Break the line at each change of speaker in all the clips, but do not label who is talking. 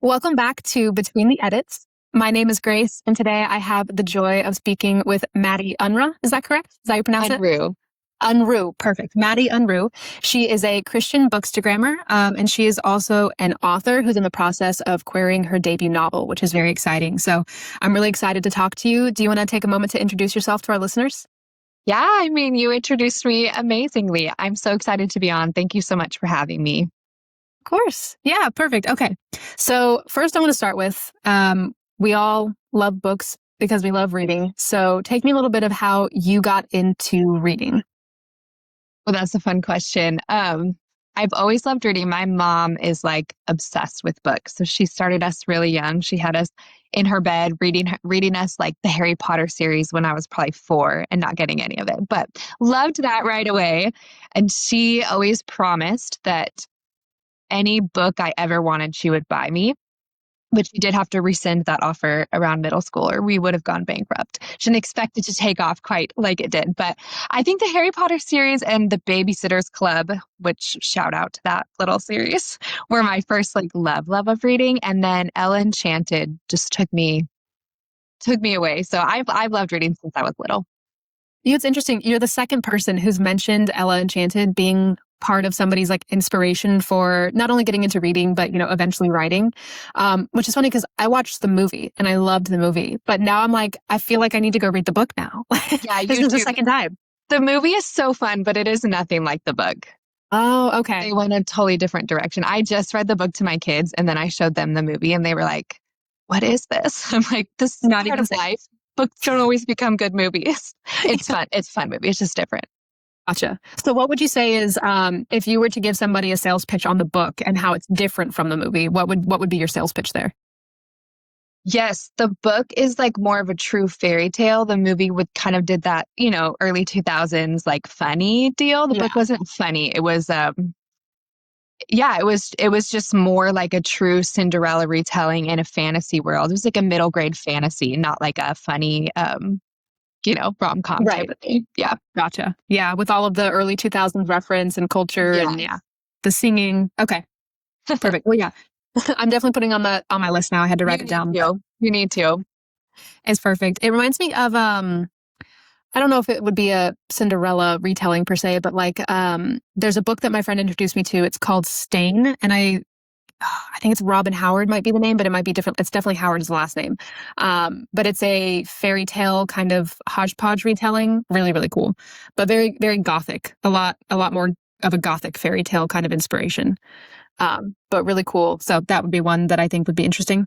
Welcome back to Between the Edits. My name is Grace, and today I have the joy of speaking with Madi Unruh. Is that correct? Is that how you pronounce it?
Unruh.
Unruh, perfect. Madi Unruh. She is a Christian bookstagrammer, and she is also an author who's in the process of querying her debut novel, which is very exciting. So I'm really excited to talk to you. Do you want to take a moment to introduce yourself to our listeners?
Yeah, I mean, you introduced me amazingly. I'm so excited to be on. Thank you so much for having me.
Of course. Yeah, perfect. Okay. So first I want to start with, we all love books because we love reading. So take me a little bit of how you got into reading.
Well, that's a fun question. I've always loved reading. My mom is like obsessed with books. So she started us really young. She had us in her bed reading us like the Harry Potter series when I was probably 4 and not getting any of it, but loved that right away. And she always promised that any book I ever wanted, she would buy me. But she did have to rescind that offer around middle school, or we would have gone bankrupt. She didn't expect it to take off quite like it did. But I think the Harry Potter series and the Babysitter's Club, which shout out to that little series, were my first like love of reading. And then Ella Enchanted just took me away. So I've loved reading since I was little.
You know, it's interesting. You're the second person who's mentioned Ella Enchanted being part of somebody's like inspiration for not only getting into reading, but, eventually writing, which is funny because I watched the movie and I loved the movie. But now I'm like, I feel like I need to go read the book now.
Yeah,
This
you
is the
do.
second time.
The movie is so fun, but it is nothing like the book.
Oh, okay.
They went a totally different direction. I just read the book to my kids and then I showed them the movie and they were like, what is this? I'm like, this is
Not
part
even
of life. Books don't always become good movies. It's
Yeah.
fun. It's a fun movie. It's just different.
Gotcha. So what would you say is, if you were to give somebody a sales pitch on the book and how it's different from the movie, what would be your sales pitch there?
Yes, the book is like more of a true fairy tale. The movie would kind of did that, early 2000s like funny deal. The book
Yeah.
wasn't funny. It was yeah, it was just more like a true Cinderella retelling in a fantasy world. It was like a middle grade fantasy, not like a funny rom-com type
Right.
of thing. Yeah.
Gotcha. Yeah. With all of the early 2000s reference and culture and
Yes.
yeah, the singing. Okay. Perfect. Well, yeah, I'm definitely putting on my list now. I had to
You
write it
need
down, but
to. You need to.
it's perfect. It reminds me of, I don't know if it would be a Cinderella retelling per se, but like, there's a book that my friend introduced me to. It's called Stain. And I think it's Robin Howard might be the name, but it might be different. It's definitely Howard is the last name. But it's a fairy tale kind of hodgepodge retelling. Really, really cool, but very, very gothic. A lot more of a gothic fairy tale kind of inspiration. But really cool. So that would be one that I think would be interesting.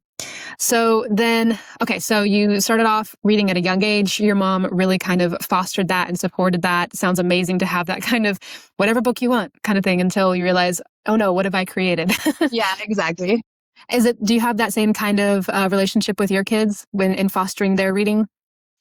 So then, okay, so you started off reading at a young age. Your mom really kind of fostered that and supported that. Sounds amazing to have that kind of whatever book you want kind of thing until you realize, oh no, what have I created?
Yeah, exactly.
Do you have that same kind of relationship with your kids when in fostering their reading?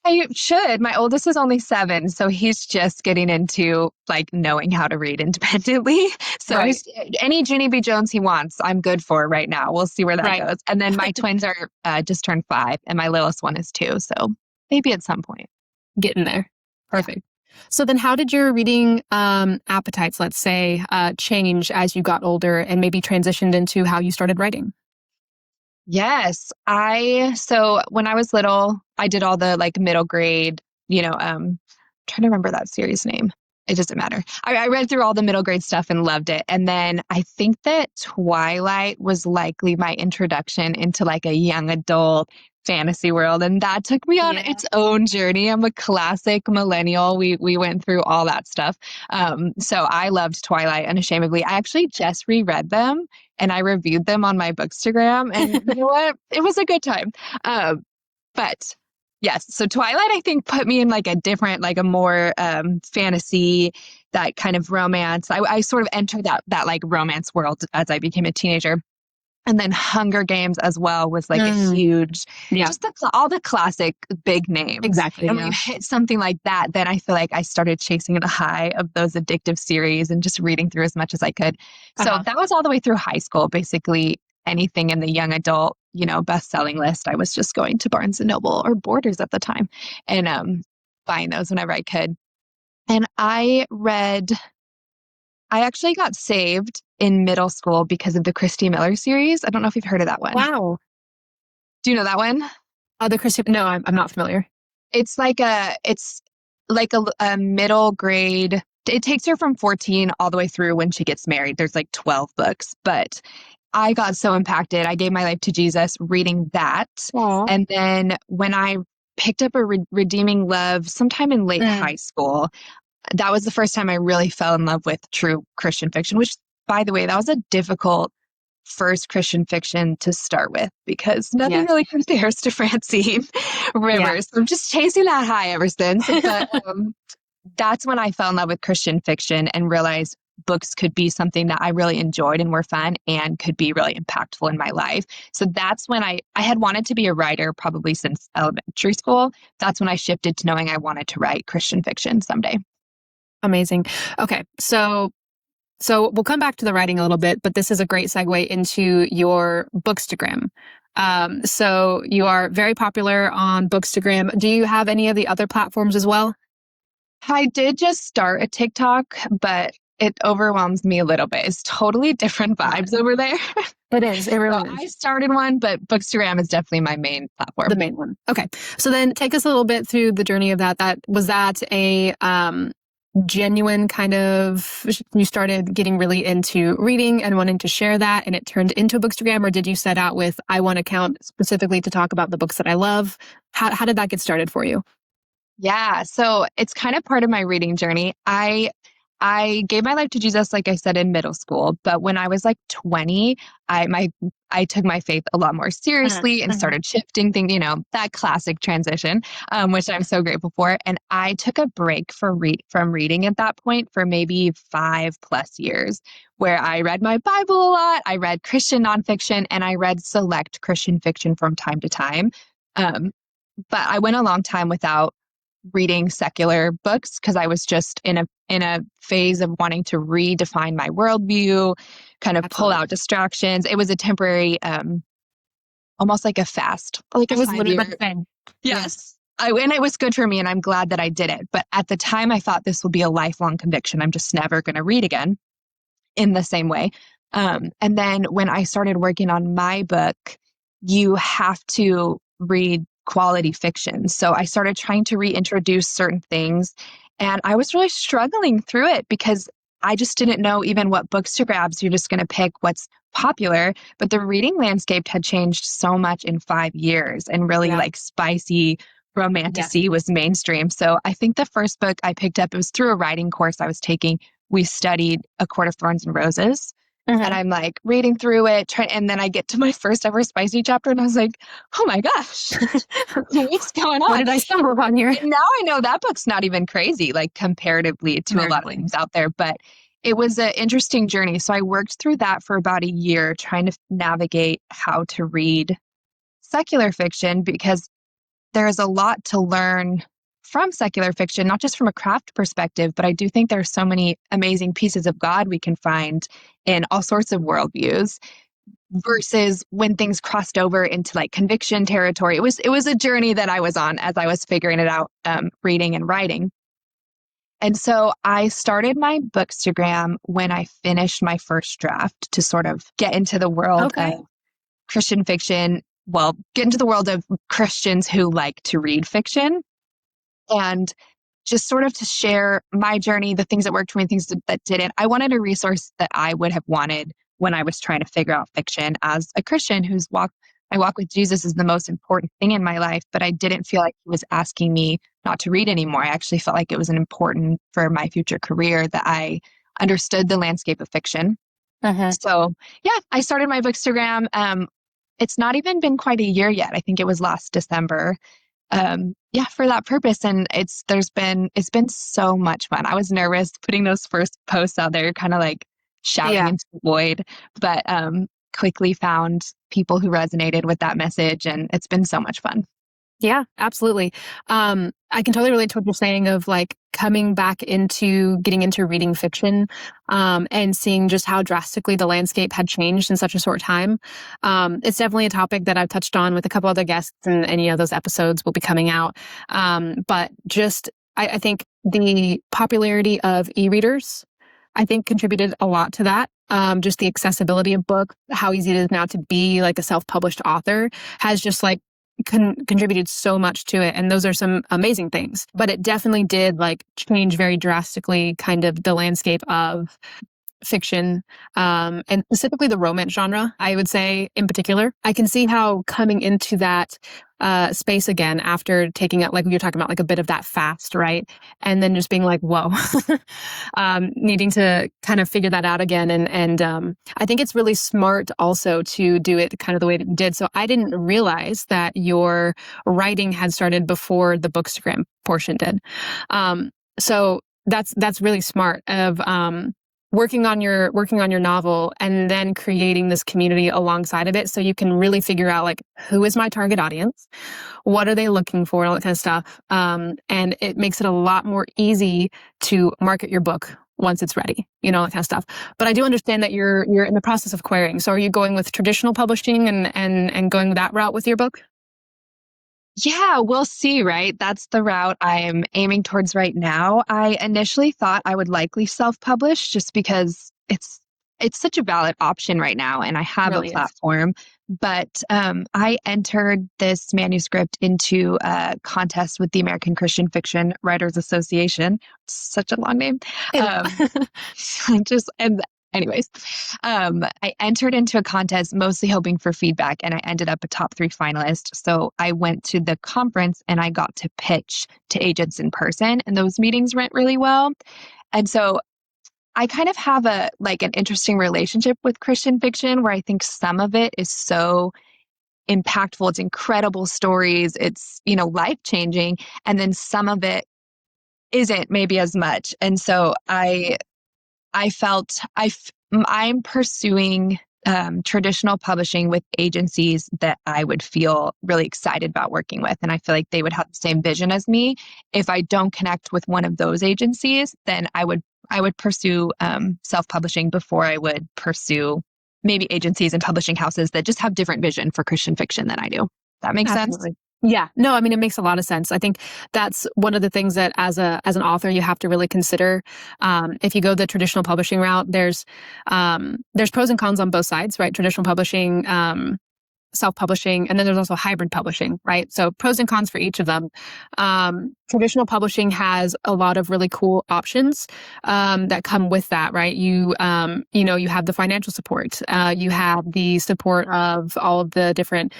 I should. My oldest is only 7, so he's just getting into like knowing how to read independently. So
Right.
any Ginny B. Jones he wants, I'm good for right now. We'll see where that
Right.
goes. And then my twins are just turned 5, and my littlest one is 2. So maybe at some point.
Getting there.
Yeah.
Perfect. So then how did your reading appetites, let's say, change as you got older and maybe transitioned into how you started writing?
Yes. So when I was little, I did all the like middle grade, trying to remember that series name. It doesn't matter. I read through all the middle grade stuff and loved it. And then I think that Twilight was likely my introduction into like a young adult fantasy world. And that took me on
Yeah.
its own journey. I'm a classic millennial. We went through all that stuff. So I loved Twilight unashamedly. I actually just reread them and I reviewed them on my bookstagram. And you know what? It was a good time. But yes, so Twilight, I think, put me in like a different, like a more fantasy, that kind of romance. I sort of entered that like romance world as I became a teenager. And then Hunger Games as well was like a huge,
Yeah,
just all the classic big names.
exactly.
And when
Yeah.
you hit something like that, then I feel like I started chasing the high of those addictive series and just reading through as much as I could. So
Uh-huh.
that was all the way through high school, basically anything in the young adult, best-selling list. I was just going to Barnes and Noble or Borders at the time and buying those whenever I could. And I actually got saved in middle school because of the Christy Miller series. I don't know if you've heard of that one.
Wow.
Do you know that one?
The Christian, no, I'm not familiar.
It's like a middle grade. It takes her from 14 all the way through when she gets married. There's like 12 books, but I got so impacted. I gave my life to Jesus reading that.
Aw.
And then when I picked up a redeeming love sometime in late
Mm,
high school, that was the first time I really fell in love with true Christian fiction, which, by the way, that was a difficult first Christian fiction to start with because nothing
yes.
really compares to Francine
Yeah.
Rivers. So I'm just chasing that high ever since. But that's when I fell in love with Christian fiction and realized books could be something that I really enjoyed and were fun and could be really impactful in my life. So that's when I had wanted to be a writer probably since elementary school. That's when I shifted to knowing I wanted to write Christian fiction someday.
Amazing. Okay. So we'll come back to the writing a little bit, but this is a great segue into your bookstagram. So you are very popular on Bookstagram. Do you have any of the other platforms as well?
I did just start a TikTok, but it overwhelms me a little bit. It's totally different vibes over there.
It is. It
So
really
I
is.
started one, but Bookstagram is definitely my main
The
platform.
main one. Okay. So then take us a little bit through the journey of that. That a genuine kind of, you started getting really into reading and wanting to share that and it turned into a bookstagram, or did you set out with I want an account specifically to talk about the books that I love? How did that get started for you?
Yeah, so it's kind of part of my reading journey. I gave my life to Jesus, like I said, in middle school. But when I was like 20, I took my faith a lot more
Uh-huh.
seriously and
Uh-huh.
started shifting things, that classic transition, which I'm so grateful for. And I took a break from reading at that point for maybe 5+ years, where I read my Bible a lot. I read Christian nonfiction and I read select Christian fiction from time to time. Um, but I went a long time without reading secular books because I was just in a phase of wanting to redefine my worldview, kind of pull
Absolutely.
out distractions. It was a temporary, almost like a fast, like
I
a
was
five
literally about to
year.
say, yes.
Yes. And it was good for me, and I'm glad that I did it. But at the time, I thought this would be a lifelong conviction. I'm just never going to read again in the same way. And then when I started working on my book, you have to read quality fiction. So I started trying to reintroduce certain things. And I was really struggling through it because I just didn't know even what books to grab. So you're just going to pick what's popular. But the reading landscape had changed so much in 5 years, and really
Yeah.
like spicy
Yes.
romantasy was mainstream. So I think the first book I picked up, it was through a writing course I was taking. We studied A Court of Thorns and Roses. And
Uh-huh.
I'm like reading through it, and then I get to my first ever spicy chapter, and I was like, oh my gosh, what's going
What
on?
did I stumble upon here?
And now I know that book's not even crazy, like comparatively to a lot of
Comparatively.
things out there, but it was an interesting journey. So I worked through that for about a year, trying to navigate how to read secular fiction because there's a lot to learn from secular fiction, not just from a craft perspective, but I do think there's so many amazing pieces of God we can find in all sorts of worldviews versus when things crossed over into like conviction territory. It was a journey that I was on as I was figuring it out, reading and writing. And so I started my bookstagram when I finished my first draft to sort of get into the world of
Okay.
Christian fiction. Well, get into the world of Christians who like to read fiction, and just sort of to share my journey, the things that worked for me, things that didn't. I wanted a resource that I would have wanted when I was trying to figure out fiction as a Christian my walk with Jesus is the most important thing in my life, but I didn't feel like he was asking me not to read anymore. I actually felt like it was an important for my future career that I understood the landscape of fiction.
Uh-huh.
So yeah, I started my bookstagram. It's not even been quite a year yet. I think it was last December, yeah, for that purpose. And it's been so much fun. I was nervous putting those first posts out there, kind of like shouting
Yeah.
into the void, but quickly found people who resonated with that message, and it's been so much fun.
Yeah, absolutely. I can totally relate to what you're saying of like coming back into getting into reading fiction, and seeing just how drastically the landscape had changed in such a short time. It's definitely a topic that I've touched on with a couple other guests, and any of those episodes will be coming out. But just, I think the popularity of e-readers I think contributed a lot to that. Just the accessibility of book, how easy it is now to be like a self-published author has just like contributed so much to it. And those are some amazing things, but it definitely did like change very drastically kind of the landscape of fiction, and specifically the romance genre, I would say in particular. I can see how coming into that space again after taking it, like you're talking about, like a bit of that fast, right? And then just being like, whoa, needing to kind of figure that out again. And I think it's really smart also to do it kind of the way that you did. So I didn't realize that your writing had started before the bookstagram portion did. So that's really smart of working on your novel and then creating this community alongside of it, so you can really figure out like, who is my target audience, what are they looking for, all that kind of stuff, and it makes it a lot more easy to market your book once it's ready, that kind of stuff. But I do understand that you're in the process of querying. So are you going with traditional publishing and going that route with your book?
Yeah, we'll see, right? That's the route I'm aiming towards right now. I initially thought I would likely self-publish just because it's such a valid option right now and I have a
Really is.
platform. But I entered this manuscript into a contest with the American Christian Fiction Writers Association. Such a long name.
It
Um,
is.
just and anyways, I entered into a contest mostly hoping for feedback, and I ended up a top 3 finalist. So I went to the conference and I got to pitch to agents in person, and those meetings went really well. And so I kind of have an interesting relationship with Christian fiction where I think some of it is so impactful. It's incredible stories. It's, life-changing. And then some of it isn't maybe as much. And so I felt I'm pursuing traditional publishing with agencies that I would feel really excited about working with. And I feel like they would have the same vision as me. If I don't connect with one of those agencies, then I would pursue self-publishing before I would pursue maybe agencies and publishing houses that just have different vision for Christian fiction than I do. That makes sense?
Absolutely. Yeah. No, I mean, it makes a lot of sense. I think that's one of the things that as an author, you have to really consider. If you go the traditional publishing route, there's pros and cons on both sides, right? Traditional publishing, self-publishing, and then there's also hybrid publishing, right? So pros and cons for each of them. Traditional publishing has a lot of really cool options that come with that, right? You have the financial support, you have the support of all of the different,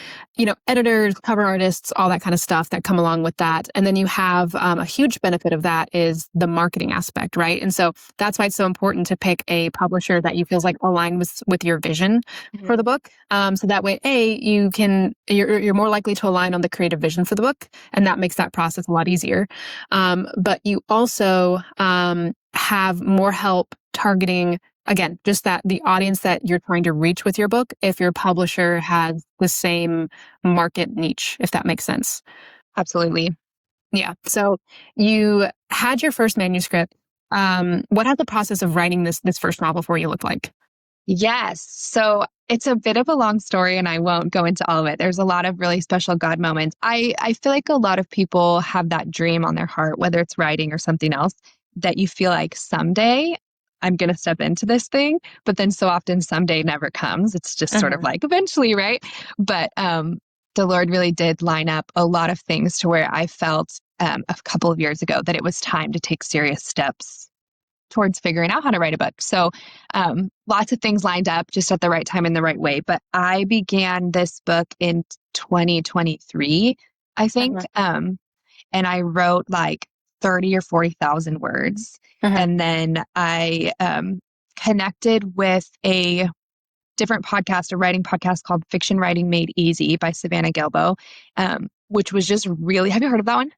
editors, cover artists, all that kind of stuff that come along with that. And then you have a huge benefit of that is the marketing aspect, right? And so that's why it's so important to pick a publisher that you feels like aligned with your vision for the book. So that way, you're more likely to align on the creative vision for the book, and that makes that process a lot easier. But you also have more help targeting, again, just that the audience that you're trying to reach with your book, if your publisher has the same market niche, if that makes sense.
Absolutely.
Yeah. So you had your first manuscript. What had the process of writing this first novel for you look like?
Yes. So it's a bit of a long story and I won't go into all of it. There's a lot of really special God moments. I feel like a lot of people have that dream on their heart, whether it's writing or something else, that you feel like someday I'm going to step into this thing. But then so often someday never comes. It's just sort of
Uh-huh.
like eventually, right? But the Lord really did line up a lot of things to where I felt a couple of years ago that it was time to take serious steps towards figuring out how to write a book. So lots of things lined up just at the right time in the right way. But I began this book in 2023, I think.
Uh-huh.
And I wrote like 30 or 40,000 words.
Uh-huh.
And then I connected with a different podcast, a writing podcast called Fiction Writing Made Easy by Savannah Gelbo, which was just really, have you heard of that one?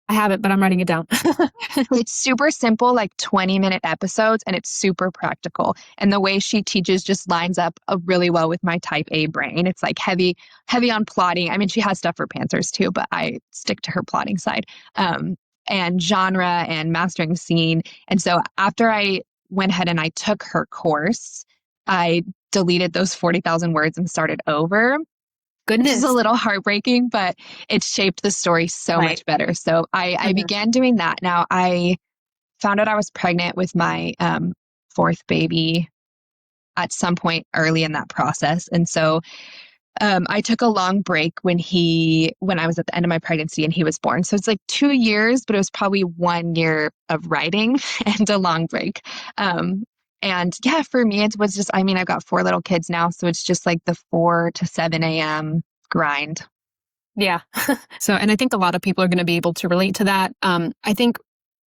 I haven't, but I'm writing it down.
It's super simple, like 20-minute episodes, and it's super practical. And the way she teaches just lines up really well with my type A brain. It's like heavy on plotting. I mean, she has stuff for pantsers too, but I stick to her plotting side. And genre and mastering scene. And so after I went ahead and I took her course, I deleted those 40,000 words and started over, which is a
Goodness.
little heartbreaking, but it shaped the story so
Right.
much better. So I
Uh-huh.
began doing that. Now, I found out I was pregnant with my fourth baby at some point early in that process. And so I took a long break when I was at the end of my pregnancy and he was born. So it's like 2 years, but it was probably 1 year of writing and a long break. And yeah, for me, it was just, I mean, I've got 4 little kids now. So it's just like the 4 to 7 a.m. grind.
Yeah. So, and I think a lot of people are going to be able to relate to that. I think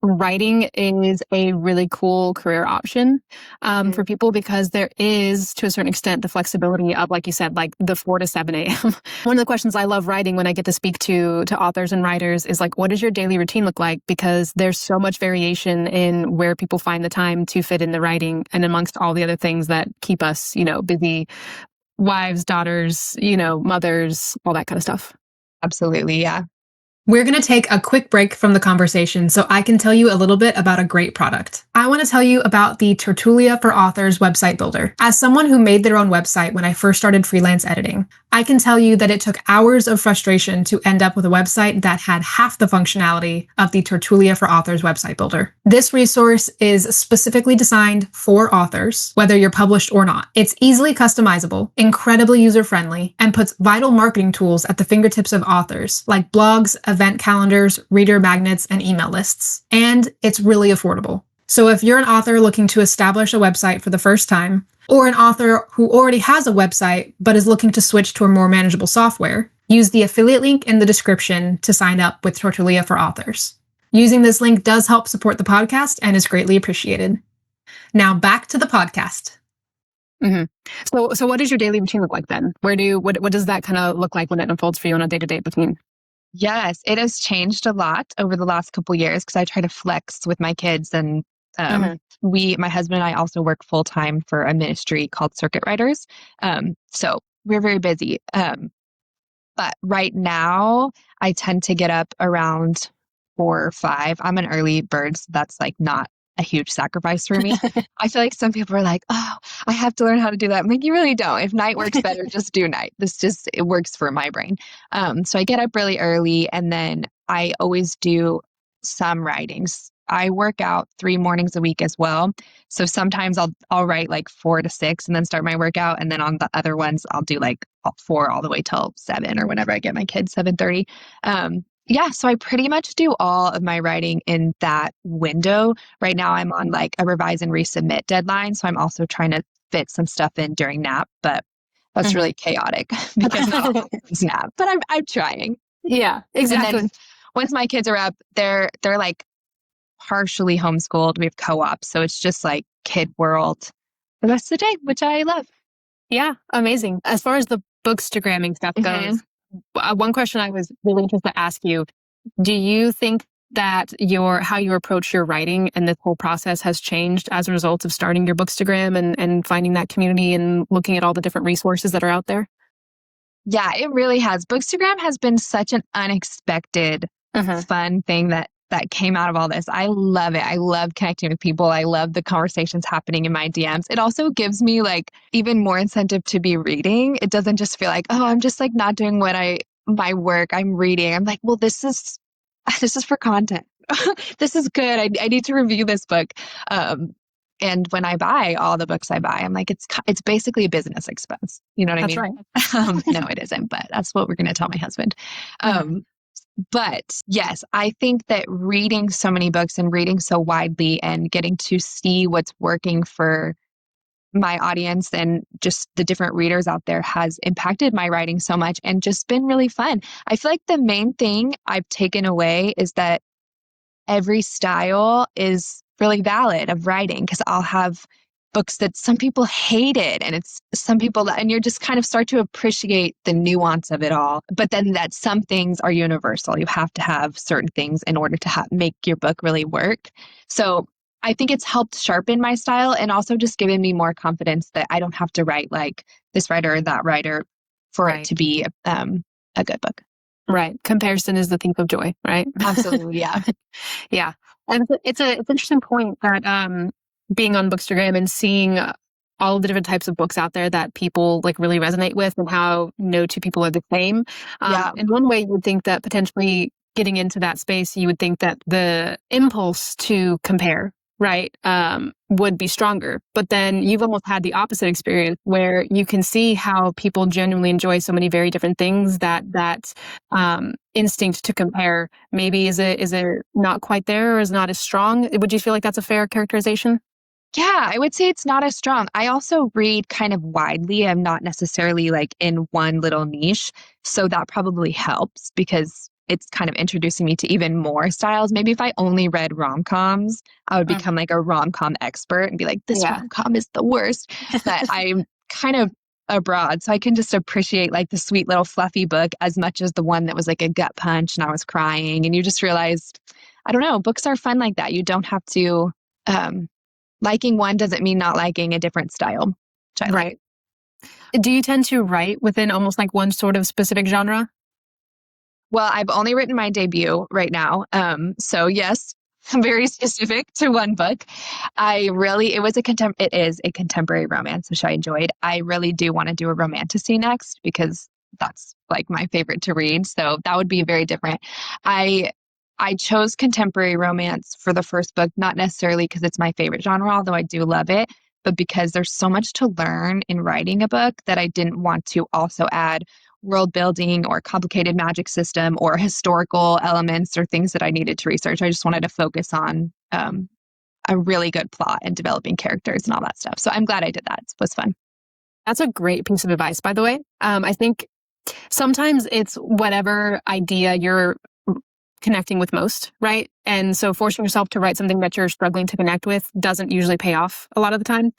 writing is a really cool career option for people because there is, to a certain extent, the flexibility of, like you said, like the 4 to 7 a.m. One of the questions I love writing when I get to speak to authors and writers is like, what does your daily routine look like? Because there's so much variation in where people find the time to fit in the writing and amongst all the other things that keep us, busy, wives, daughters, mothers, all that kind of stuff.
Absolutely. Yeah.
We're going to take a quick break from the conversation so I can tell you a little bit about a great product. I want to tell you about the Tertulia for Authors website builder. As someone who made their own website when I first started freelance editing, I can tell you that it took hours of frustration to end up with a website that had half the functionality of the Tertulia for Authors website builder. This resource is specifically designed for authors, whether you're published or not. It's easily customizable, incredibly user-friendly, and puts vital marketing tools at the fingertips of authors, like blogs, event calendars, reader magnets, and email lists. And it's really affordable. So if you're an author looking to establish a website for the first time, or an author who already has a website but is looking to switch to a more manageable software, use the affiliate link in the description to sign up with Tertulia for Authors. Using this link does help support the podcast and is greatly appreciated. Now back to the podcast.
Mm-hmm. So what does your daily routine look like then? What does that kind of look like when it unfolds for you on a day-to-day routine?
Yes, it has changed a lot over the last couple of years because I try to flex with my kids, and my husband and I also work full time for a ministry called Circuit Riders. So we're very busy. But right now I tend to get up around 4 or 5. I'm an early bird, so that's like not a huge sacrifice for me. I feel like some people are like, oh, I have to learn how to do that. I'm like, you really don't. If night works better, just do night. It works for my brain. So I get up really early, and then I always do some writings. I work out 3 mornings a week as well. So sometimes I'll write like 4 to 6 and then start my workout. And then on the other ones, I'll do like 4 all the way till 7 or whenever I get my kids, 7:30. Yeah, so I pretty much do all of my writing in that window. Right now I'm on like a revise and resubmit deadline. So I'm also trying to fit some stuff in during nap, but that's really chaotic because not all is nap, but I'm trying.
Yeah, exactly.
And then once my kids are up, they're like partially homeschooled. We have co-op. So it's just like kid world the rest of the day, which I love.
Yeah, amazing. As far as the bookstagramming stuff goes, one question I was really interested to ask you, do you think that how you approach your writing and this whole process has changed as a result of starting your bookstagram and finding that community and looking at all the different resources that are out there?
Yeah, it really has. Bookstagram has been such an unexpected, fun thing that came out of all this. I love it. I love connecting with people. I love the conversations happening in my DMs. It also gives me like even more incentive to be reading. It doesn't just feel like, oh, I'm just like not doing my work. I'm reading. I'm like, well, this is for content. This is good. I need to review this book. And when I buy all the books I buy, I'm like, it's basically a business expense. You know what I mean?
That's right.
No, it isn't, but that's what we're going to tell my husband. But yes, I think that reading so many books and reading so widely and getting to see what's working for my audience and just the different readers out there has impacted my writing so much and just been really fun. I feel like the main thing I've taken away is that every style is really valid of writing, because I'll have books that some people hated and it's some people that, and you just kind of start to appreciate the nuance of it all. But then that some things are universal. You have to have certain things in order to make your book really work. So I think it's helped sharpen my style and also just given me more confidence that I don't have to write like this writer or that writer for it to be a good book.
Right. Comparison is the thief of joy, right?
Absolutely. Yeah.
Yeah. And it's an interesting point that being on Bookstagram and seeing all of the different types of books out there that people like really resonate with and how no two people are the same. In one way, you would think that potentially getting into that space, you would think that the impulse to compare right, would be stronger. But then you've almost had the opposite experience where you can see how people genuinely enjoy so many very different things that instinct to compare maybe is it not quite there or is not as strong. Would you feel like that's a fair characterization?
Yeah, I would say it's not as strong. I also read kind of widely. I'm not necessarily like in one little niche. So that probably helps because it's kind of introducing me to even more styles. Maybe if I only read rom-coms, I would
Mm.
become like a rom-com expert and be like, this
Yeah.
rom-com is the worst. But I'm kind of abroad. So I can just appreciate like the sweet little fluffy book as much as the one that was like a gut punch and I was crying. And you just realized, I don't know, books are fun like that. You don't have to, um, liking one doesn't mean not liking a different style, which I like.
Right. Do you tend to write within almost like one sort of specific genre?
Well, I've only written my debut right now. So yes, I'm very specific to one book. It is a contemporary romance, which I enjoyed. I really do want to do a romantasy next because that's like my favorite to read. So that would be very different. I I chose contemporary romance for the first book, not necessarily because it's my favorite genre, although I do love it, but because there's so much to learn in writing a book that I didn't want to also add world building or complicated magic system or historical elements or things that I needed to research. I just wanted to focus on a really good plot and developing characters and all that stuff. So I'm glad I did that. It was fun.
That's a great piece of advice, by the way. I think sometimes it's whatever idea you're connecting with most, right? And so forcing yourself to write something that you're struggling to connect with doesn't usually pay off a lot of the time.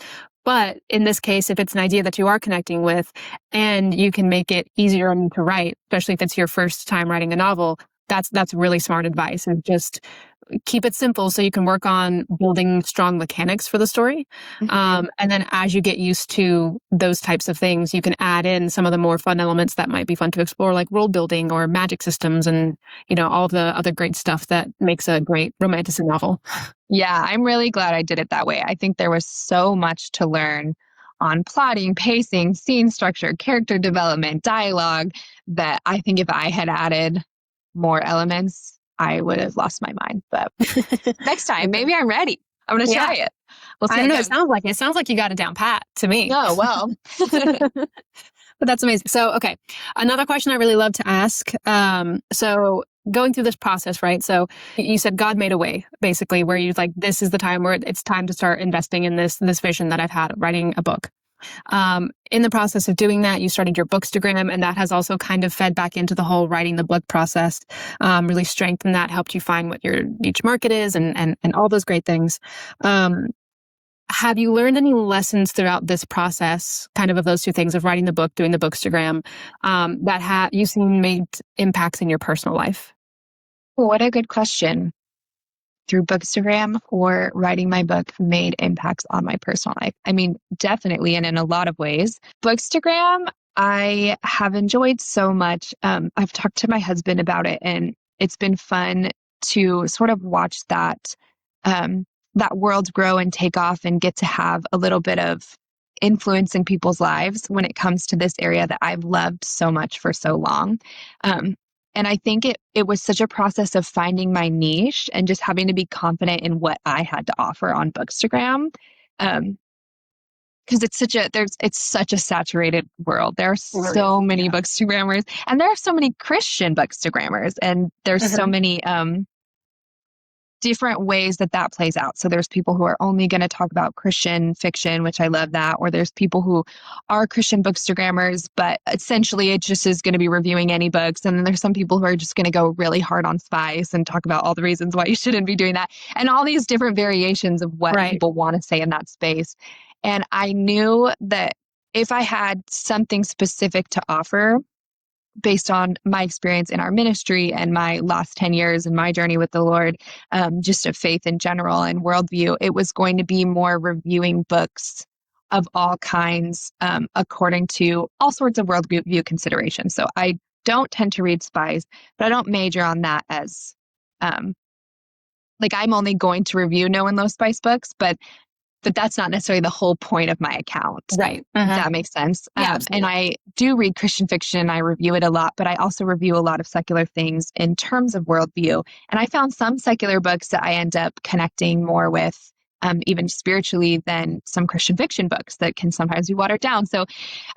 But in this case, if it's an idea that you are connecting with and you can make it easier on you to write, especially if it's your first time writing a novel, that's really smart advice. And just keep it simple so you can work on building strong mechanics for the story. And then as you get used to those types of things, you can add in some of the more fun elements that might be fun to explore, like world building or magic systems and, all the other great stuff that makes a great romantic novel.
Yeah, I'm really glad I did it that way. I think there was so much to learn on plotting, pacing, scene structure, character development, dialogue that I think if I had added more elements, I would have lost my mind. But next time, maybe I'm ready. I'm going to
Yeah.
try it. We'll see
I
how
don't know.
it goes.
It sounds like you got it down pat to me.
Oh, well.
But that's amazing. So, okay. Another question I really love to ask. So going through this process, right? So you said God made a way, basically, where you like, this is the time where it's time to start investing in this vision that I've had of writing a book. In the process of doing that, you started your bookstagram, and that has also kind of fed back into the whole writing the book process, really strengthened that, helped you find what your niche market is and all those great things. Have you learned any lessons throughout this process, kind of those two things of writing the book, doing the bookstagram, that you've seen made impacts in your personal life?
What a good question. Through Bookstagram or writing my book made impacts on my personal life? I mean, definitely, and in a lot of ways. Bookstagram, I have enjoyed so much. I've talked to my husband about it, and it's been fun to sort of watch that world grow and take off and get to have a little bit of influence in people's lives when it comes to this area that I've loved so much for so long. Um, and I think it was such a process of finding my niche and just having to be confident in what I had to offer on Bookstagram. Because it's such a saturated world. There are
Really?
so many
Yeah.
bookstagrammers, and there are so many Christian bookstagrammers, and there's so many different ways that plays out. So there's people who are only going to talk about Christian fiction, which I love that, or there's people who are Christian bookstagrammers, but essentially it just is going to be reviewing any books. And then there's some people who are just going to go really hard on spies and talk about all the reasons why you shouldn't be doing that, and all these different variations of what
Right.
people want to say in that space. And I knew that if I had something specific to offer, based on my experience in our ministry and my last 10 years and my journey with the Lord, just of faith in general and worldview, it was going to be more reviewing books of all kinds, according to all sorts of worldview considerations. So I don't tend to read spies, but I don't major on that as like I'm only going to review no and low spice books, but that's not necessarily the whole point of my account.
Right.
If that makes sense.
Yeah,
And I do read Christian fiction. I review it a lot, but I also review a lot of secular things in terms of worldview. And I found some secular books that I end up connecting more with even spiritually, than some Christian fiction books that can sometimes be watered down. So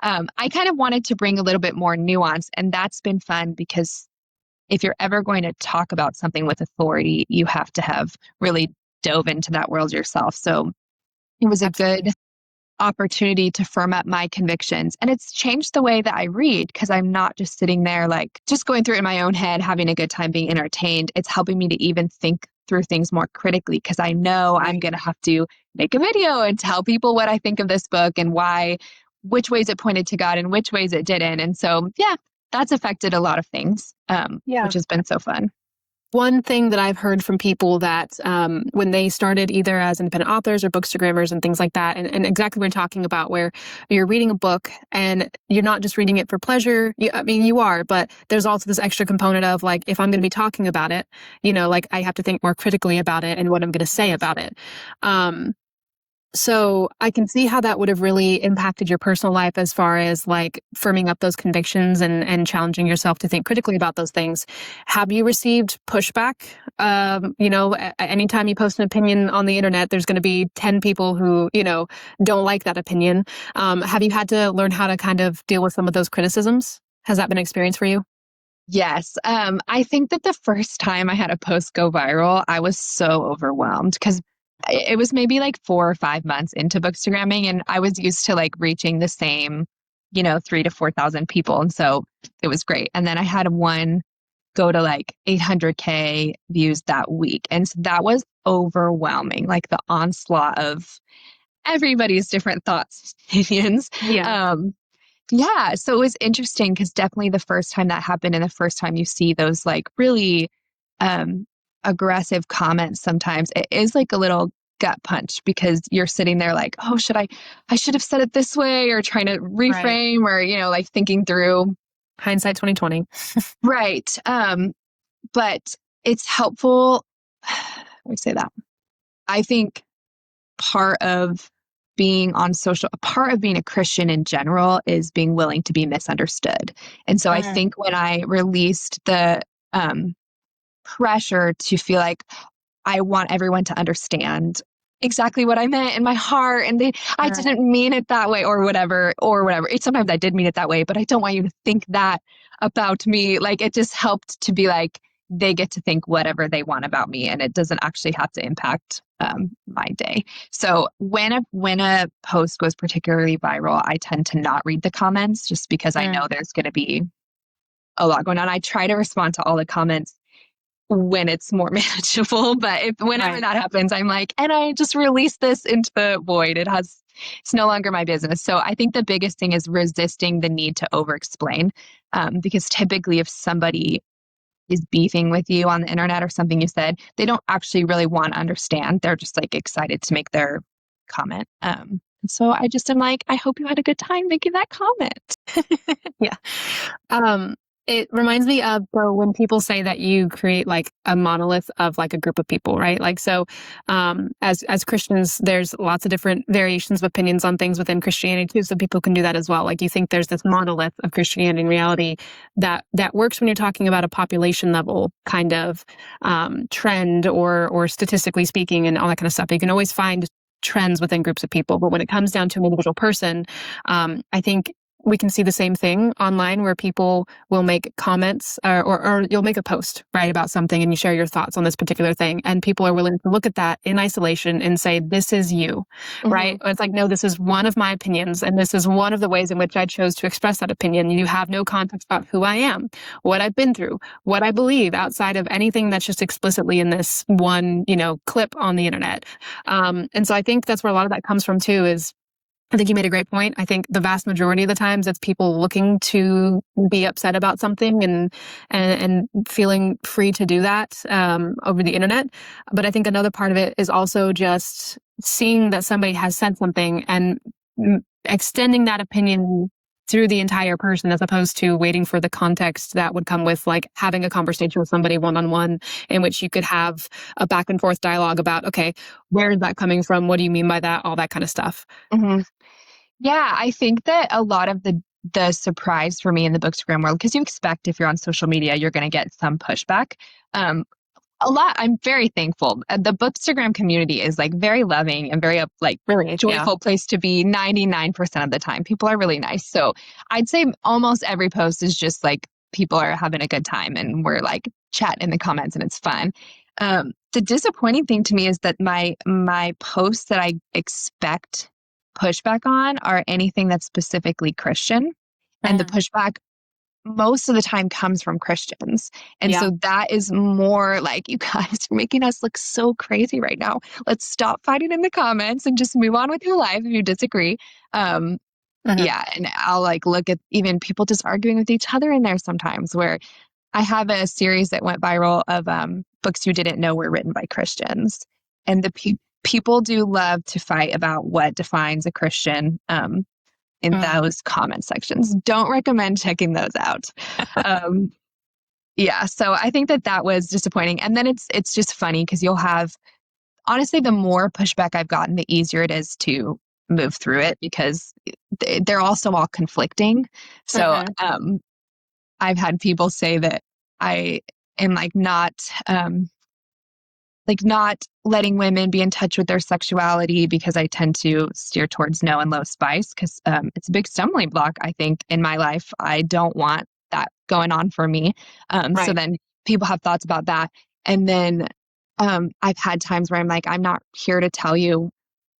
I kind of wanted to bring a little bit more nuance, and that's been fun because if you're ever going to talk about something with authority, you have to have really dove into that world yourself. So it was a
Absolutely.
good opportunity to firm up my convictions. And it's changed the way that I read because I'm not just sitting there like just going through it in my own head, having a good time, being entertained. It's helping me to even think through things more critically because I know I'm going to have to make a video and tell people what I think of this book and why, which ways it pointed to God and which ways it didn't. And so, yeah, that's affected a lot of things,
Yeah.
which has been so fun.
One thing that I've heard from people that when they started either as independent authors or bookstagrammers and things like that, and exactly what you're talking about, where you're reading a book and you're not just reading it for pleasure. I mean, you are, but there's also this extra component of like, if I'm going to be talking about it, like I have to think more critically about it and what I'm going to say about it. So I can see how that would have really impacted your personal life as far as like firming up those convictions and challenging yourself to think critically about those things. Have you received pushback? Anytime you post an opinion on the internet, there's going to be 10 people who, don't like that opinion. Have you had to learn how to kind of deal with some of those criticisms? Has that been an experience for you?
Yes. I think that the first time I had a post go viral, I was so overwhelmed because it was maybe like 4 or 5 months into bookstagramming, and I was used to like reaching the same, 3 to 4,000 people. And so it was great. And then I had one go to like 800K views that week. And so that was overwhelming, like the onslaught of everybody's different thoughts, opinions.
Yeah.
Yeah, so it was interesting because definitely the first time that happened and the first time you see those like really um, aggressive comments, sometimes it is like a little gut punch because you're sitting there like, oh, I should have said it this way, or trying to
Right.
reframe, or, like thinking through.
Hindsight 2020.
Right. But it's helpful. Let me say that. I think part of part of being a Christian in general is being willing to be misunderstood. And so I think when I released the pressure to feel like I want everyone to understand exactly what I meant in my heart, and I didn't mean it that way, or whatever. Sometimes I did mean it that way, but I don't want you to think that about me. Like, it just helped to be like, they get to think whatever they want about me, and it doesn't actually have to impact my day. So when a post goes particularly viral, I tend to not read the comments just because I know there's going to be a lot going on. I try to respond to all the comments when it's more manageable, but whenever that happens, I'm like, and I just released this into the void. It's no longer my business. So I think the biggest thing is resisting the need to over-explain, because typically if somebody is beefing with you on the internet or something you said, they don't actually really want to understand. They're just like excited to make their comment. And so I just am like, I hope you had a good time making that comment.
Yeah. It reminds me of when people say that you create like a monolith of like a group of people, right? Like, so, as Christians, there's lots of different variations of opinions on things within Christianity too. So people can do that as well. Like, you think there's this monolith of Christianity in reality that works when you're talking about a population level kind of, trend or statistically speaking and all that kind of stuff. You can always find trends within groups of people. But when it comes down to an individual person, I think we can see the same thing online where people will make comments or you'll make a post, right, about something and you share your thoughts on this particular thing. And people are willing to look at that in isolation and say, this is you, right? It's like, no, this is one of my opinions. And this is one of the ways in which I chose to express that opinion. You have no context about who I am, what I've been through, what I believe outside of anything that's just explicitly in this one, clip on the internet. And so I think that's where a lot of that comes from too, is I think you made a great point. I think the vast majority of the times it's people looking to be upset about something and feeling free to do that over the internet. But I think another part of it is also just seeing that somebody has said something and extending that opinion through the entire person, as opposed to waiting for the context that would come with like having a conversation with somebody one-on-one, in which you could have a back and forth dialogue about, okay, where is that coming from? What do you mean by that? All that kind of stuff.
Yeah, I think that a lot of the surprise for me in the bookstagram world, because you expect if you're on social media, you're going to get some pushback. A lot. I'm very thankful. The bookstagram community is like very loving and very like
Really? Yeah.
joyful place to be 99% of the time. People are really nice. So I'd say almost every post is just like people are having a good time and we're like chatting in the comments and it's fun. The disappointing thing to me is that my posts that I expect pushback on are anything that's specifically Christian. And the
Mm.
pushback most of the time comes from Christians. And
Yeah.
so that is more like, you guys are making us look so crazy right now. Let's stop fighting in the comments and just move on with your life if you disagree. Um,
Mhm.
yeah. And I'll like look at even people just arguing with each other in there sometimes, where I have a series that went viral of books you didn't know were written by Christians. And the people do love to fight about what defines a Christian. In
Mm.
those comment sections. Don't recommend checking those out. Um, yeah, so I think that was disappointing. And then it's just funny because you'll have, honestly, the more pushback I've gotten, the easier it is to move through it because they're also all conflicting. So
Mhm.
I've had people say that I am like not letting women be in touch with their sexuality because I tend to steer towards no and low spice because it's a big stumbling block, I think, in my life. I don't want that going on for me. So
Right.
then people have thoughts about that. And then I've had times where I'm like, I'm not here to tell you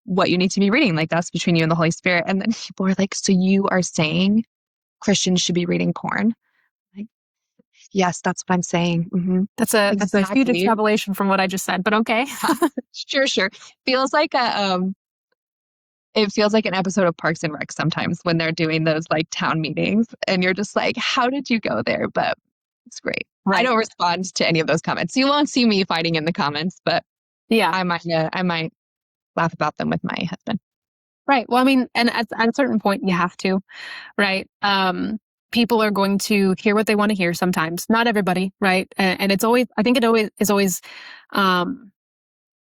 what you need to be reading. Like, that's between you and the Holy Spirit. And then people are like, so you are saying Christians should be reading porn? Like, yes, that's what I'm saying.
That's a huge
Exactly.
extrapolation from what I just said, but okay.
Sure. Feels like it feels like an episode of Parks and Rec sometimes when they're doing those like town meetings and you're just like, how did you go there? But it's great. I
Right.
don't respond to any of those comments. You won't see me fighting in the comments, but
Yeah.
I might laugh about them with my husband.
Right. Well, I mean, and at a certain point, you have to, right? People are going to hear what they want to hear sometimes. Not everybody, right? And it's always, I think it always is always, um,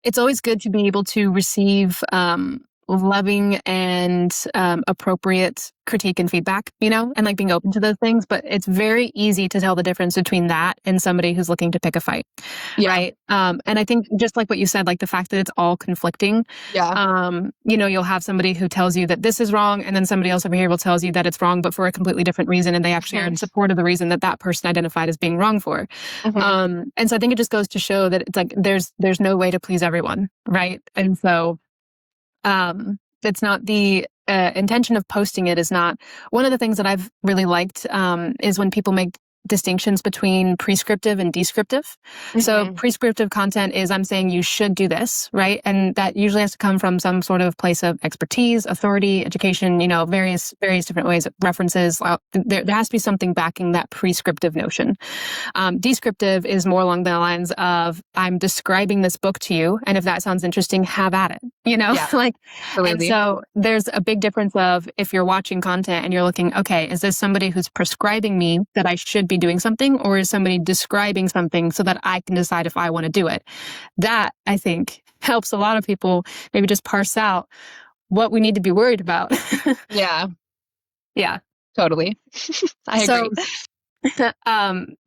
it's always good to be able to receive loving and appropriate critique and feedback, and like being open to those things. But it's very easy to tell the difference between that and somebody who's looking to pick a fight,
Yeah.
right? And I think just like what you said, like the fact that it's all conflicting,
Yeah.
you'll have somebody who tells you that this is wrong, and then somebody else over here will tell you that it's wrong, but for a completely different reason, and they actually are in support of the reason that that person identified as being wrong for. And so I think it just goes to show that it's like there's no way to please everyone, right? And so it's not the intention of posting it is not one of the things that I've really liked is when people make distinctions between prescriptive and descriptive. So prescriptive content is I'm saying you should do this, right? And that usually has to come from some sort of place of expertise, authority, education, various different ways, references. There has to be something backing that prescriptive notion. Descriptive is more along the lines of I'm describing this book to you, and if that sounds interesting, have at it.
Yeah,
like,
absolutely.
and so there's a big difference of if you're watching content and you're looking, okay, is this somebody who's prescribing me that I should be doing something, or is somebody describing something so that I can decide if I want to do it? That I think helps a lot of people maybe just parse out what we need to be worried about.
Yeah,
Yeah.
totally. I
So
agree.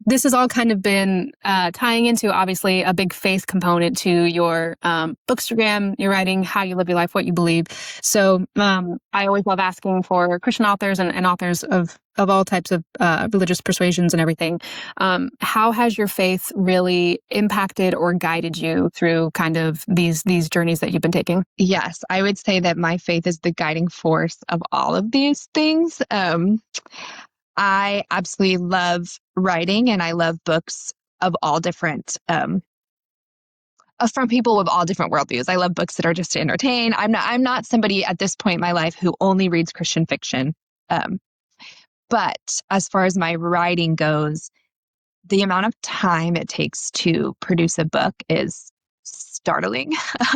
this has all kind of been tying into obviously a big faith component to your bookstagram, your writing, how you live your life, what you believe. So I always love asking for Christian authors and authors of all types of religious persuasions and everything. How has your faith really impacted or guided you through kind of these journeys that you've been taking?
Yes, I would say that my faith is the guiding force of all of these things. I absolutely love writing and I love books of all different, from people with all different worldviews. I love books that are just to entertain. I'm not somebody at this point in my life who only reads Christian fiction. Um, but as far as my writing goes, the amount of time it takes to produce a book is startling.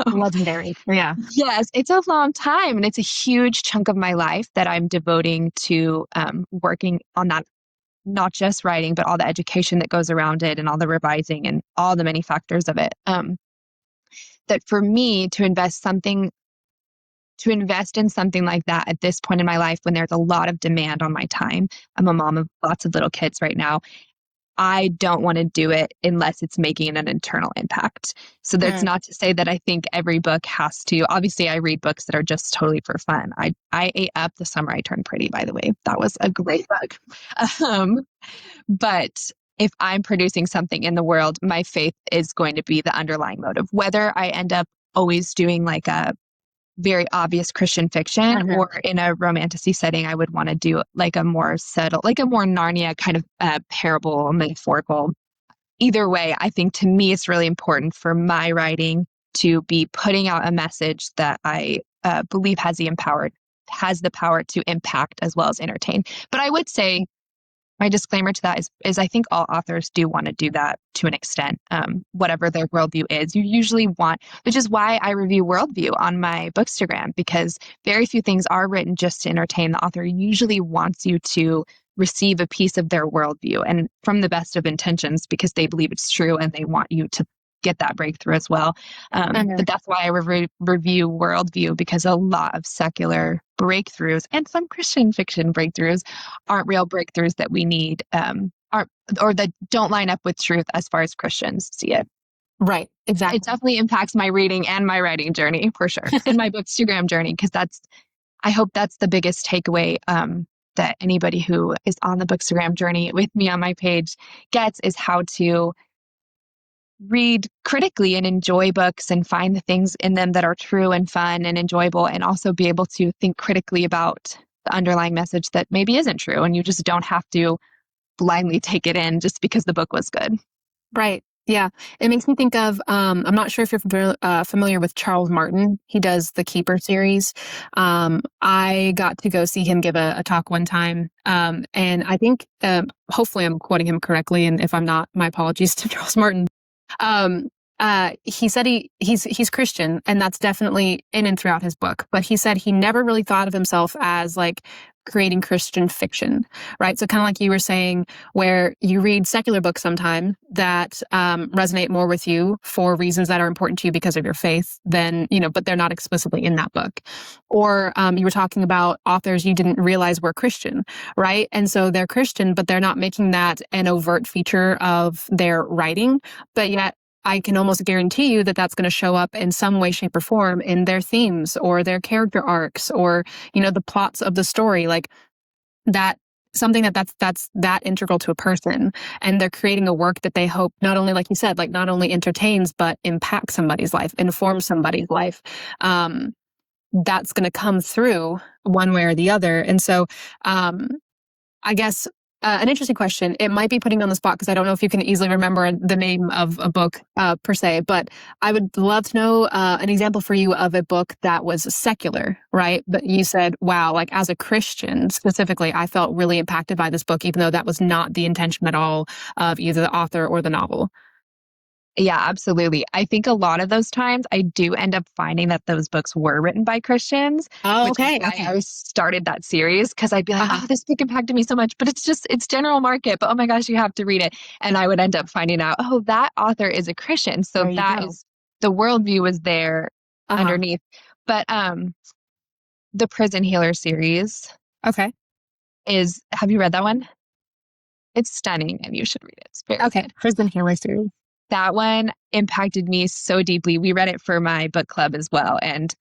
Legendary. Yeah.
Yes, it's a long time and it's a huge chunk of my life that I'm devoting to working on that, not just writing, but all the education that goes around it and all the revising and all the many factors of it. That for me to invest in something like that at this point in my life when there's a lot of demand on my time. I'm a mom of lots of little kids right now. I don't want to do it unless it's making an internal impact. So that's not to say that I think every book has to. Obviously, I read books that are just totally for fun. I ate up The Summer I Turned Pretty, by the way. That was a great book. But if I'm producing something in the world, my faith is going to be the underlying motive. Whether I end up always doing like a very obvious Christian fiction or in a romantasy setting, I would want to do like a more subtle, like a more Narnia kind of parable, metaphorical. Either way, I think to me, it's really important for my writing to be putting out a message that I believe has the power to impact as well as entertain. But I would say my disclaimer to that is I think all authors do want to do that to an extent, whatever their worldview is. You usually want, which is why I review worldview on my bookstagram, because very few things are written just to entertain. The author usually wants you to receive a piece of their worldview, and from the best of intentions, because they believe it's true and they want you to get that breakthrough as well. But that's why I review worldview, because a lot of secular breakthroughs and some Christian fiction breakthroughs aren't real breakthroughs that we need, or that don't line up with truth as far as Christians see it.
Right, exactly.
It definitely impacts my reading and my writing journey for sure, and my bookstagram journey, because I hope that's the biggest takeaway that anybody who is on the bookstagram journey with me on my page gets, is how to read critically and enjoy books and find the things in them that are true and fun and enjoyable, and also be able to think critically about the underlying message that maybe isn't true, and you just don't have to blindly take it in just because the book was good.
Right. Yeah. It makes me think of, I'm not sure if you're familiar with Charles Martin. He does the Keeper series. I got to go see him give a talk one time. And I think, hopefully I'm quoting him correctly. And if I'm not, my apologies to Charles Martin. He said he's Christian, and that's definitely in and throughout his book. But he said he never really thought of himself as like creating Christian fiction, right? So kind of like you were saying, where you read secular books sometimes that resonate more with you for reasons that are important to you because of your faith, than, but they're not explicitly in that book. Or you were talking about authors you didn't realize were Christian, right? And so they're Christian, but they're not making that an overt feature of their writing, but yet I can almost guarantee you that that's going to show up in some way, shape, or form in their themes or their character arcs, or, the plots of the story, like that, something that's that integral to a person. And they're creating a work that they hope not only, like you said, like not only entertains, but impacts somebody's life, informs somebody's life. That's going to come through one way or the other. And so, I guess an interesting question. It might be putting you on the spot because I don't know if you can easily remember the name of a book per se, but I would love to know an example for you of a book that was secular, right? But you said, wow, like as a Christian specifically, I felt really impacted by this book, even though that was not the intention at all of either the author or the novel.
Yeah, absolutely. I think a lot of those times I do end up finding that those books were written by Christians,
Oh,
which
okay.
is why I started that series, because I'd be like, oh, this book impacted me so much, but it's general market, but oh my gosh, you have to read it. And I would end up finding out, oh, that author is a Christian. So that is, the worldview was there underneath. But the Prison Healer series have you read that one? It's stunning and you should read it. It's very good.
Prison Healer series.
That one impacted me so deeply. We read it for my book club as well, and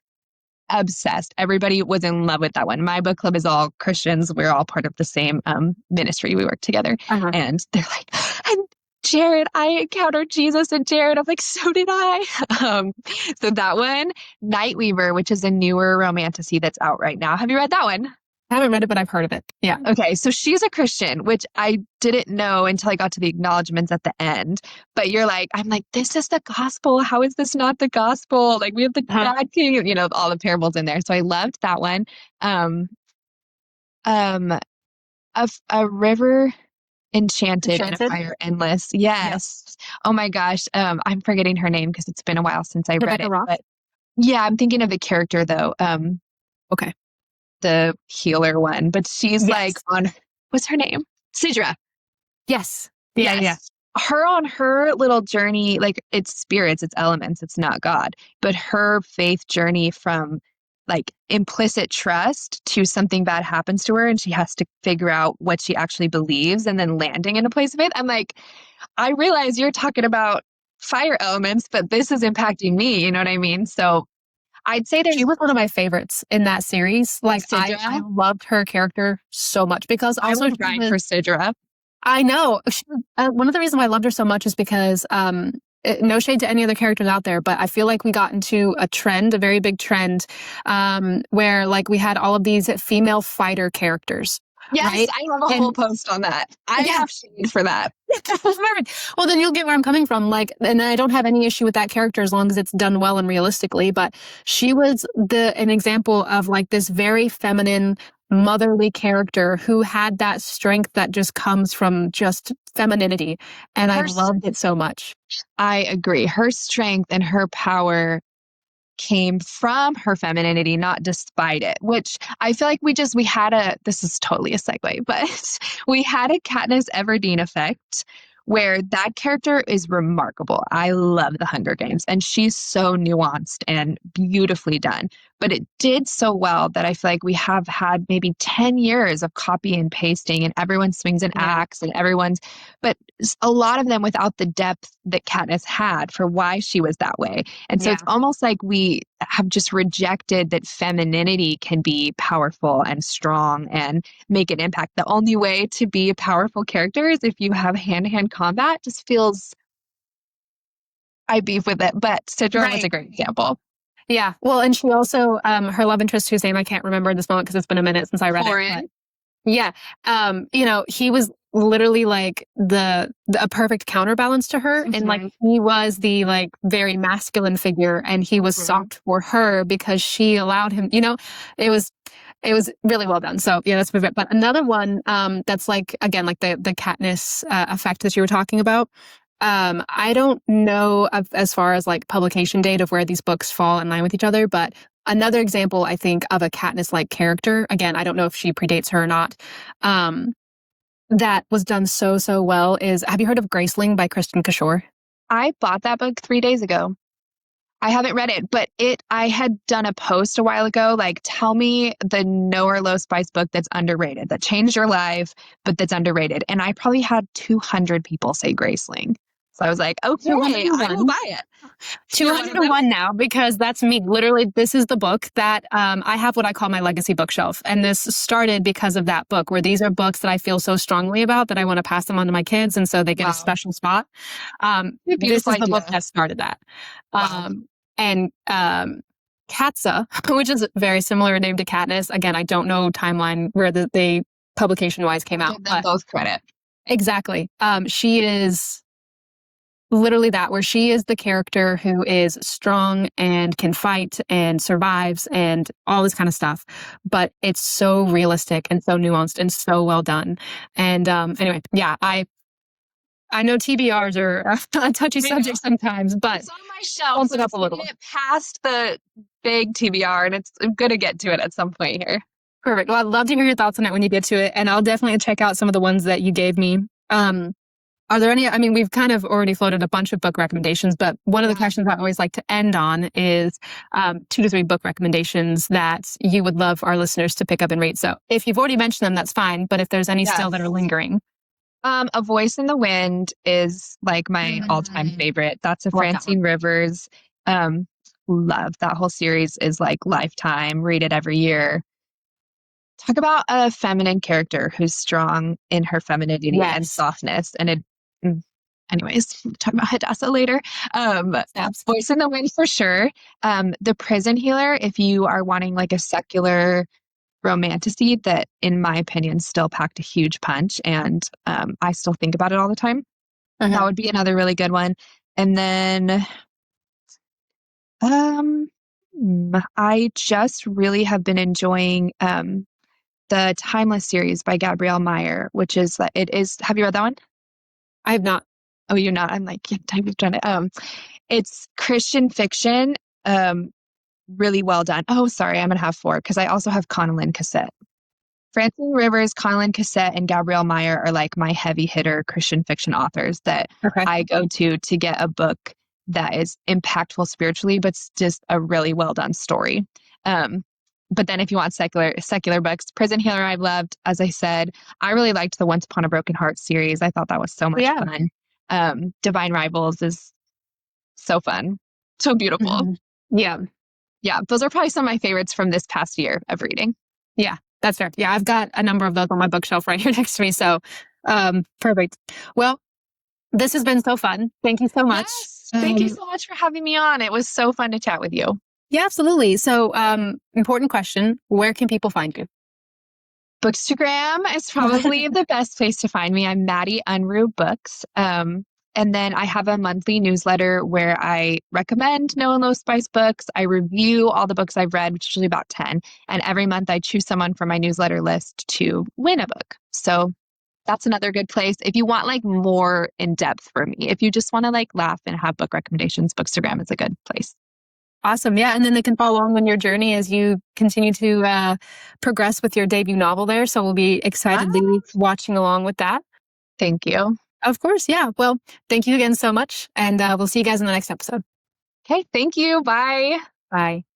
obsessed. Everybody was in love with that one. My book club is all Christians. We're all part of the same ministry. We work together. And they're like, and Jared, I encountered Jesus in Jared. I'm like, so did I. So that one, Nightweaver, which is a newer romantasy that's out right now. Have you read that one?
I haven't read it, but I've heard of it. Yeah.
Okay. So she's a Christian, which I didn't know until I got to the acknowledgments at the end. But I'm like, this is the gospel. How is this not the gospel? Like we have the God King, all the parables in there. So I loved that one. A river enchanted and a fire endless. Yes. Oh my gosh. I'm forgetting her name because it's been a while since I read it. But yeah, I'm thinking of the character though.
Okay.
The healer one, but she's like what's her name? Sidra.
Yes.
Yeah. Her on her little journey, like it's spirits, it's elements, it's not God, but her faith journey from like implicit trust to something bad happens to her and she has to figure out what she actually believes and then landing in a place of it. I'm like, I realize you're talking about fire elements, but this is impacting me. You know what I mean? So I'd say
She was one of my favorites in that series. Like I
Sidra.
loved her character so much because
I
also
would grind for Sidra.
I know. One of the reasons why I loved her so much is because no shade to any other characters out there, but I feel like we got into a trend, a very big trend, where like we had all of these female fighter characters.
Yes,
right?
I have a whole post on that. I have shade for that.
Perfect. Well, then you'll get where I'm coming from. Like, and I don't have any issue with that character as long as it's done well and realistically. But she was an example of like this very feminine, motherly character who had that strength that just comes from just femininity. And I loved it so much.
I agree. Her strength and her power came from her femininity, not despite it, which I feel like we had this is totally a segue, but we had a Katniss Everdeen effect where that character is remarkable. I love the Hunger Games and she's so nuanced and beautifully done, but it did so well that I feel like we have had maybe 10 years of copy and pasting and everyone swings an axe and but a lot of them without the depth that Katniss had for why she was that way. And so it's almost like we have just rejected that femininity can be powerful and strong and make an impact. The only way to be a powerful character is if you have hand-to-hand combat. Just feels, I beef with it, but Sidra was a great example.
Yeah. Well, and she also, her love interest, whose name I can't remember at this moment because it's been a minute since I read it. Yeah. You know, he was literally like a perfect counterbalance to her. And like, he was the like very masculine figure and he was soft for her because she allowed him, you know, it was really well done. So yeah, that's my favorite. But another one, that's like, again, like the Katniss, effect that you were talking about. I don't know as far as like publication date of where these books fall in line with each other, but another example, I think, of a Katniss-like character, again, I don't know if she predates her or not, that was done so well is, have you heard of Graceling by Kristen Cashore?
I bought that book 3 days ago. I haven't read it, but I had done a post a while ago, like, tell me the no or low spice book that's underrated, that changed your life, but that's underrated. And I probably had 200 people say Graceling. So I was like, okay, I will buy it.
201 now, because that's me. Literally, this is the book that I have what I call my legacy bookshelf. And this started because of that book, where these are books that I feel so strongly about that I want to pass them on to my kids. And so they get a special spot. This is the book that started that. And Katsa, which is very similar name to Katniss. Again, I don't know timeline where they publication-wise came out.
Give them both credit.
Exactly. She is literally that, where she is the character who is strong and can fight and survives and all this kind of stuff. But it's so realistic and so nuanced and so well done. And anyway, yeah, I know TBRs are a touchy subject sometimes, but
it's on my shelf.
It up a little.
Get past the big TBR, and I'm going to get to it at some point here.
Perfect. Well, I'd love to hear your thoughts on it when you get to it, and I'll definitely check out some of the ones that you gave me. Are there any, I mean, we've kind of already floated a bunch of book recommendations, but one of the questions I always like to end on is 2 to 3 book recommendations that you would love our listeners to pick up and read. So if you've already mentioned them, that's fine. But if there's any still that are lingering.
A Voice in the Wind is like my all-time favorite. That's a Francine Rivers. Love that whole series, is like lifetime, read it every year. Talk about a feminine character who's strong in her femininity and softness. And anyways, we'll talk about Hadassah later. Voice in the Wind for sure. The Prison Healer, if you are wanting like a secular romantasy that, in my opinion, still packed a huge punch, and I still think about it all the time. That would be another really good one. And then I just really have been enjoying the Timeless series by Gabrielle Meyer, which is, have you read that one?
I have not.
Oh, you're not? I'm like, yeah, I've done it. It's Christian fiction, really well done. Oh, sorry, I'm going to have 4, because I also have Connellan Cassette. Francine Rivers, Connellan Cassette, and Gabrielle Meyer are like my heavy hitter Christian fiction authors that I go to get a book that is impactful spiritually, but it's just a really well done story. But then if you want secular books, Prison Healer I've loved. As I said, I really liked the Once Upon a Broken Heart series. I thought that was so much
Yeah.
fun. Divine Rivals is so fun. So beautiful.
Yeah.
Yeah. Those are probably some of my favorites from this past year of reading.
Yeah, that's fair. Yeah, I've got a number of those on my bookshelf right here next to me. So perfect. Well, this has been so fun. Thank you so much.
Yes. Thank you so much for having me on. It was so fun to chat with you.
Yeah, absolutely. So important question. Where can people find you?
Bookstagram is probably the best place to find me. I'm Madi Unruh Books. And then I have a monthly newsletter where I recommend no and low spice books. I review all the books I've read, which is usually about 10. And every month I choose someone from my newsletter list to win a book. So that's another good place. If you want like more in depth for me, if you just want to like laugh and have book recommendations, Bookstagram is a good place.
Awesome. Yeah. And then they can follow along on your journey as you continue to progress with your debut novel there. So we'll be excitedly watching along with that.
Thank you.
Of course. Yeah. Well, thank you again so much. And we'll see you guys in the next episode.
Okay. Thank you. Bye.
Bye.